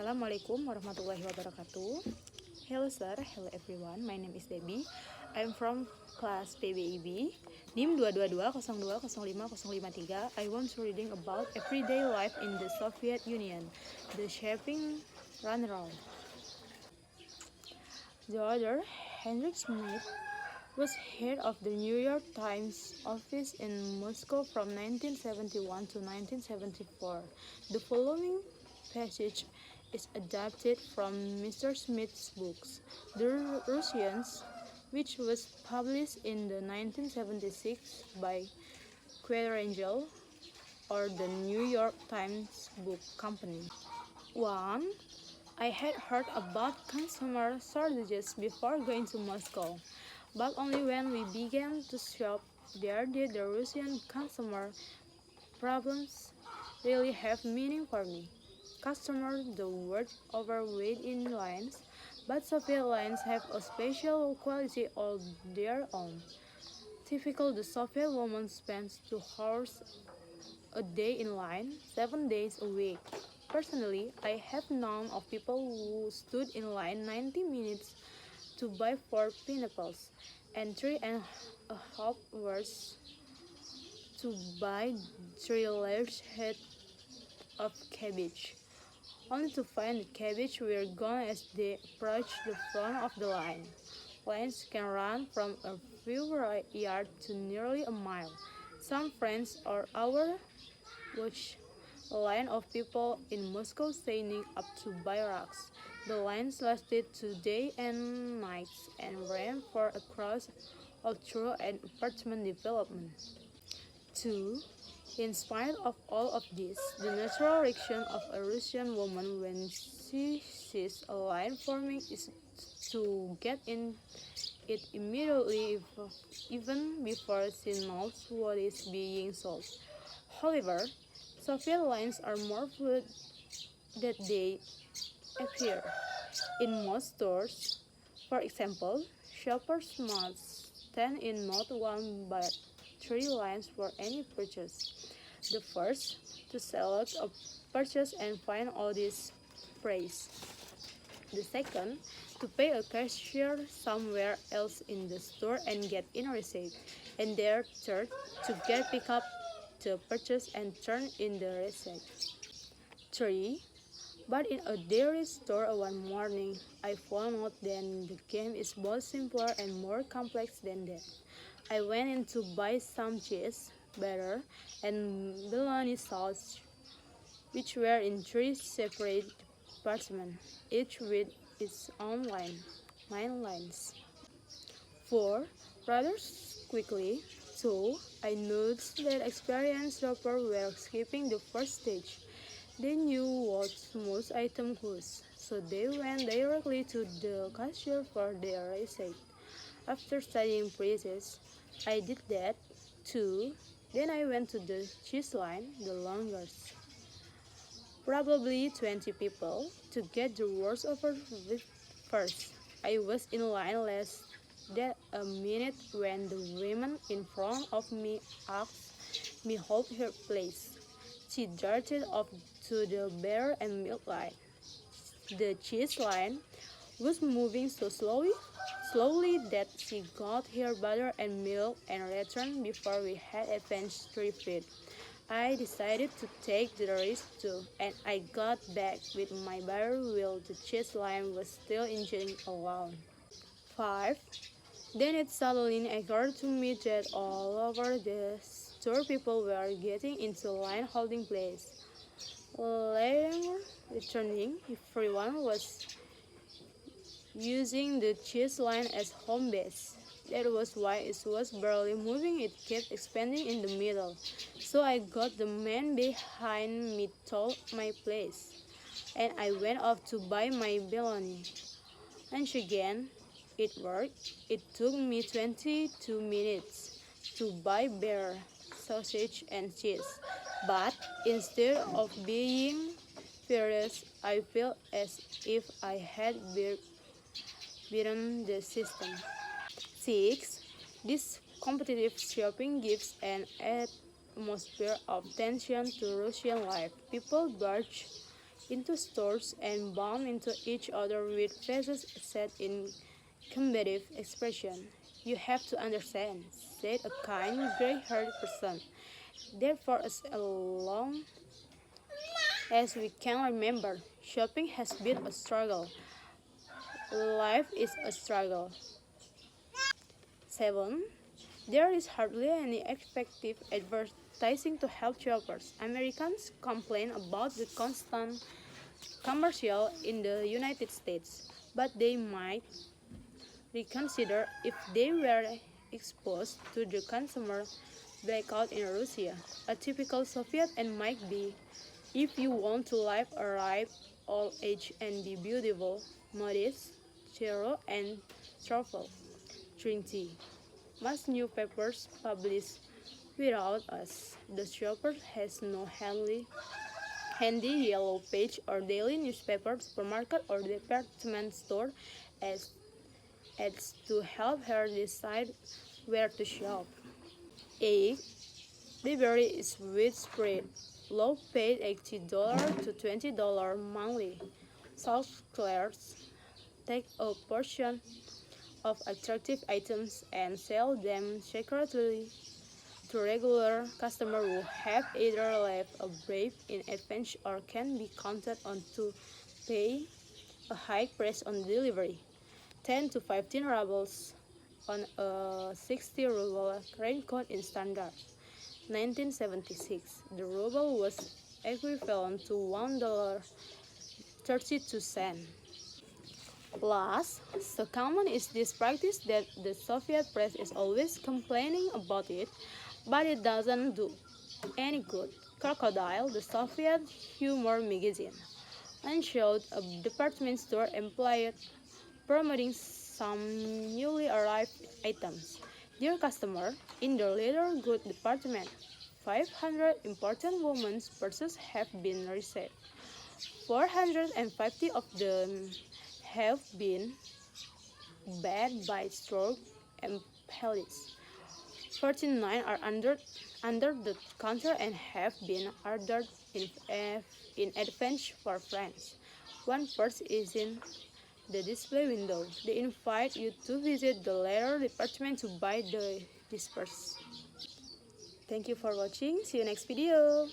Assalamualaikum warahmatullahi wabarakatuh. Hello sir, hello everyone. My name is Debbie. I'm from class PBIB. NIM 22202050553. I want to reading about everyday life in the Soviet Union. The shaping RUNAROUD. The author, Henrik Schmidt, was head of the New York Times office in Moscow from 1971 to 1974. The following passage is adapted from Mr. Smith's books, The Russians, which was published in the 1976 by Quadrangel, or the New York Times Book Company. 1. I had heard about consumer shortages before going to Moscow, but only when we began to shop there did the Russian consumer problems really have meaning for me. Customers, the word overweight in lines, but Soviet lines have a special quality of their own. Typical, the Soviet woman spends 2 hours a day in line, 7 days a week. Personally, I have known of people who stood in line 90 minutes to buy 4 pineapples and 3.5 hours to buy 3 large heads of cabbage, only to find the cabbage were gone as they approached the front of the line. Lines can run from a few yards to nearly a mile. Some friends or hours watched a line of people in Moscow standing up to buy rocks. The lines lasted 2 days and nights and ran for across all through an apartment development. 2. In spite of all of this, the natural reaction of a Russian woman when she sees a line forming is to get in it immediately, even before she knows what is being sold. However, Soviet lines are more fluid than they appear. In most stores, for example, shoppers must stand in not one but 3 lines for any purchase. The first, to select a purchase and find all this price. The second, to pay a cashier somewhere else in the store and get in a receipt. And their third, to pick up the purchase and turn in the receipt. 3. But in a dairy store one morning, I found out that the game is both simpler and more complex than that. I went in to buy some cheese, butter, and bologna sauce, which were in 3 separate departments, each with its own line, 9 lines. 4. Rather quickly, 2. I noticed that experienced shoppers were skipping the first stage. They knew what most items cost, so they went directly to the cashier for their receipt. After studying prices, I did that too. Then I went to the cheese line, the longest, probably 20 people, to get the worst over with first. I was in line less than a minute when the woman in front of me asked me hold her place. She darted off to the butter and milk line. The cheese line was moving so slowly that she got her butter and milk and returned before we had advanced 3 feet. I decided to take the risk too, and I got back with my butter while the cheese line was still inching along. 5. Then it suddenly occurred to me that all over the store people were getting into line holding place. Later, returning, everyone was using the cheese line as home base. That was why it was barely moving, it kept expanding in the middle. So I got the man behind me took my place, and I went off to buy my bologna. And again, it worked. It took me 22 minutes to buy beer, sausage, and cheese. But instead of being furious, I felt as if I had beaten the system. 6. This competitive shopping gives an atmosphere of tension to Russian life. People barge into stores and bump into each other with faces set in combative expression. "You have to understand," said a kind, gray-haired person. "Therefore, as long as we can remember, shopping has been a struggle. Life is a struggle." 7. There is hardly any effective advertising to help shoppers. Americans complain about the constant commercial in the United States, but they might reconsider if they were exposed to the consumer blackout in Russia. A typical Soviet and might be, "If you want to live a ripe old age and be beautiful, modest, cheerful, and thoughtful, drink tea." Most newspapers publish without us. The shopper has no handy yellow page or daily newspaper, supermarket, or department store as ads to help her decide where to shop. 8. Library is widespread. Low paid $80 to $20 monthly. Sales clerks take a portion of attractive items and sell them secretly to regular customers who have either left a brief in advance or can be counted on to pay a high price on delivery. 10 to 15 rubles on a 60 ruble raincoat in standard. 1976, the ruble was equivalent to $1.32. Plus, so common is this practice that the Soviet press is always complaining about it, but it doesn't do any good. Crocodile, the Soviet humor magazine, unshowed a department store employee promoting some newly arrived items. "Dear customer, in the leather goods department, 500 important women's purses have been received. 450 of them have been bad by stroke and pellets. 49 are under the counter and have been ordered in advance for friends. One purse is in the display window. They invite you to visit the leather department to buy this purse." Thank you for watching. See you next video.